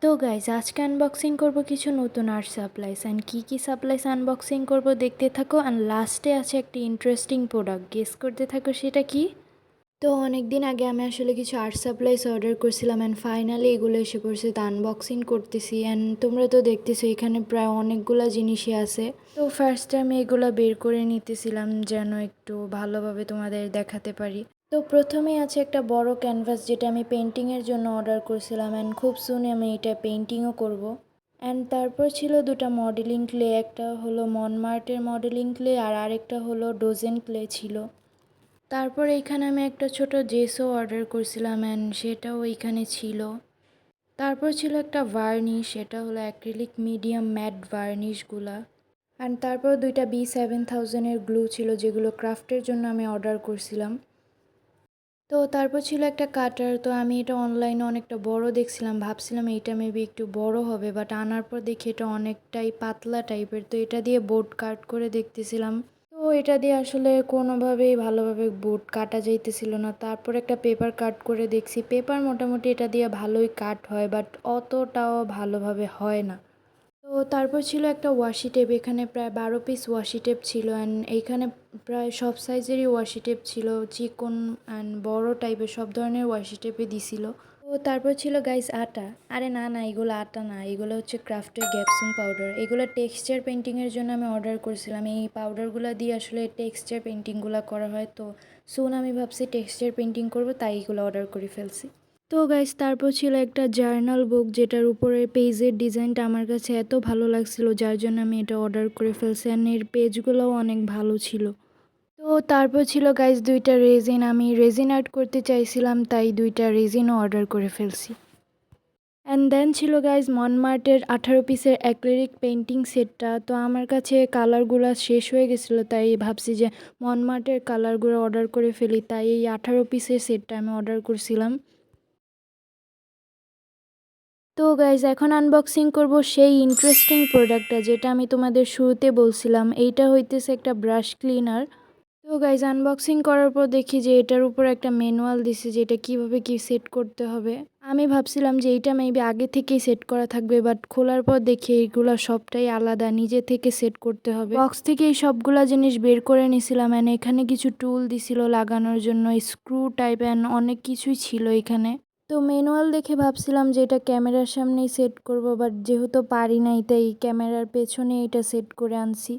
তো গাইজ আজকে আনবক্সিং করব কিছু নতুন আর্ট সাপ্লাইস অ্যান্ড কী সাপ্লাইস আনবক্সিং করব দেখতে থাকো অ্যান্ড লাস্টে আছে একটা ইন্টারেস্টিং প্রোডাক্ট গেস করতে থাকো সেটা কি। তো অনেক দিন আগে আমি আসলে কিছু আর্ট সাপ্লাইস অর্ডার করছিলাম অ্যান্ড ফাইনালি এগুলো এসে পড়ছে, তো আনবক্সিং করতেছি অ্যান্ড তোমরা তো দেখতেছো এখানে প্রায় অনেকগুলো জিনিসই আছে। তো ফার্স্টে আমি এগুলো বের করে নিতেছিলাম যেন একটু ভালোভাবে তোমাদের দেখাতে পারি। তো প্রথমেই আছে একটা বড় ক্যানভাস যেটা আমি পেন্টিংয়ের জন্য অর্ডার করছিলাম অ্যান্ড খুব সুন আমি এটা পেন্টিংও করব। অ্যান্ড তারপর ছিল দুটো মডেলিং ক্লে, একটা হলো মনমার্টের মডেলিং ক্লে আর আরেকটা হলো ডোজেন ক্লে ছিল। তারপর এইখানে আমি একটা ছোট জেসও অর্ডার করছিলাম অ্যান্ড সেটাও এইখানে ছিল। তারপর ছিল একটা ভার্নিশ, সেটা হলো অ্যাক্রিলিক মিডিয়াম ম্যাট ভার্নিশগুলা। অ্যান্ড তারপর দুইটা B7000-এর গ্লু ছিল যেগুলো ক্রাফটের জন্য আমি অর্ডার করছিলাম। তো তারপর ছিল একটা কাটার, তো আমি এটা অনলাইনে অনেকটা বড় দেখছিলাম, ভাবছিলাম এইটা মেবি একটু বড় হবে, বাট আনার পর দেখি এটা অনেকটাই পাতলা টাইপের। তো এটা দিয়ে বোর্ড কাট করে দেখতেছিলাম, তো এটা দিয়ে আসলে কোনোভাবেই ভালোভাবে বোর্ড কাটা যাইতেছিল না। তারপর একটা পেপার কাট করে দেখছি, পেপার মোটামুটি এটা দিয়ে ভালোই কাট হয়, বাট অতটাও ভালোভাবে হয় না। তো তারপর ছিল একটা ওয়াশি টেপ, এখানে প্রায় 12 পিস ওয়াশি টেপ ছিল অ্যান্ড এইখানে প্রায় সব সাইজেরই ওয়াশি টেপ ছিল, চিকন অ্যান্ড বড় টাইপের সব ধরনের ওয়াশি টেপে দিছিল। তো তারপর ছিল গাইস আটা, আরে না না এগুলো আটা না, এগুলো হচ্ছে ক্রাফটের গ্যাপসুম পাউডার। এগুলো টেক্সচার পেন্টিংয়ের জন্য আমি অর্ডার করেছিলাম, এই পাউডারগুলো দিয়ে আসলে টেক্সচার পেন্টিংগুলো করা হয়। তো সুন আমি ভাবছি টেক্সচার পেন্টিং করব, তাই এগুলো অর্ডার করে ফেলছি। তো গাইস তারপর ছিল একটা জার্নাল বুক যেটার উপরে পেজের ডিজাইনটা আমার কাছে এত ভালো লাগছিল যার জন্য আমি এটা অর্ডার করে ফেলছি অ্যান্ড এর পেজগুলোও অনেক ভালো ছিল। তো তারপর ছিল গাইস দুইটা রেজিন, আমি রেজিন আর্ট করতে চাইছিলাম তাই দুইটা রেজিনও অর্ডার করে ফেলছি। অ্যান্ড দেন ছিল গাইজ মনমার্টের 18 পিসের অ্যাক্রিলিক পেন্টিং সেটটা। তো আমার কাছে কালারগুলো শেষ হয়ে গেছিলো তাই ভাবছি যে মনমার্টের কালারগুলো অর্ডার করে ফেলি, তাই এই 18 পিসের সেটটা আমি অর্ডার করছিলাম। তো গাইজ এখন আনবক্সিং করব সেই ইন্টারেস্টিং প্রোডাক্টটা যেটা আমি তোমাদের শুরুতে বলছিলাম, এইটা হইতেছে একটা ব্রাশ ক্লিনার। তো গাইজ আনবক্সিং করার পর দেখি যে এটার উপর একটা ম্যানুয়াল দিছে যে এটা কীভাবে কী সেট করতে হবে। আমি ভাবছিলাম যে এইটা মেবি আগে থেকেই সেট করা থাকবে, বাট খোলার পর দেখি এইগুলো সবটাই আলাদা, নিজে থেকে সেট করতে হবে। বক্স থেকে এই সবগুলা জিনিস বের করে নিছিলাম অ্যান্ড এখানে কিছু টুল দিছিল লাগানোর জন্য, স্ক্রু টাইপ অ্যান্ড অনেক কিছুই ছিল এখানে। তো ম্যানুয়াল দেখে ভাবছিলাম যে এটা ক্যামেরার সামনেই সেট করব, বাট যেহেতু পারি নাই তাই ক্যামেরার পেছনে এটা সেট করে আনছি।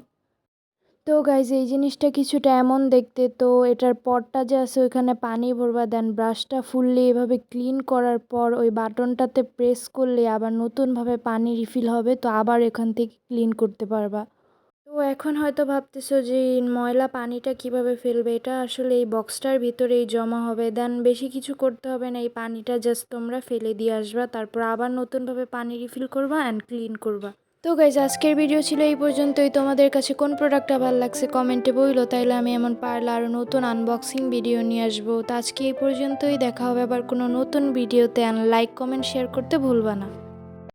তো গাইজ এই জিনিসটা কিছুটা এমন দেখতে, তো এটার পটটা যে আছে ওইখানে পানি ভরবা, দেন ব্রাশটা ফুললি এভাবে ক্লিন করার পর ওই বাটনটাতে প্রেস করলে আবার নতুনভাবে পানি রিফিল হবে, তো আবার এখান থেকে ক্লিন করতে পারবা। তো এখন হয়তো ভাবতেছো যে এই ময়লা পানিটা কিভাবে ফেলবে, এটা আসলে এই বক্সটার ভিতরেই জমা হবে, দেন বেশি কিছু করতে হবে না, এই পানিটা জাস্ট তোমরা ফেলে দিয়ে আসবা, তারপর আবার নতুনভাবে পানি রিফিল করবা অ্যান্ড ক্লিন করবা। তো গাইজ আজকের ভিডিও ছিল এই পর্যন্তই। তোমাদের কাছে কোন প্রোডাক্টটা ভালো লাগছে কমেন্টে বইলো, তাইলে আমি এমন পারলে আরও নতুন আনবক্সিং ভিডিও নিয়ে আসবো। তো আজকে এই পর্যন্তই, দেখা হবে আবার কোনো নতুন ভিডিওতে। লাইক কমেন্ট শেয়ার করতে ভুলবা না।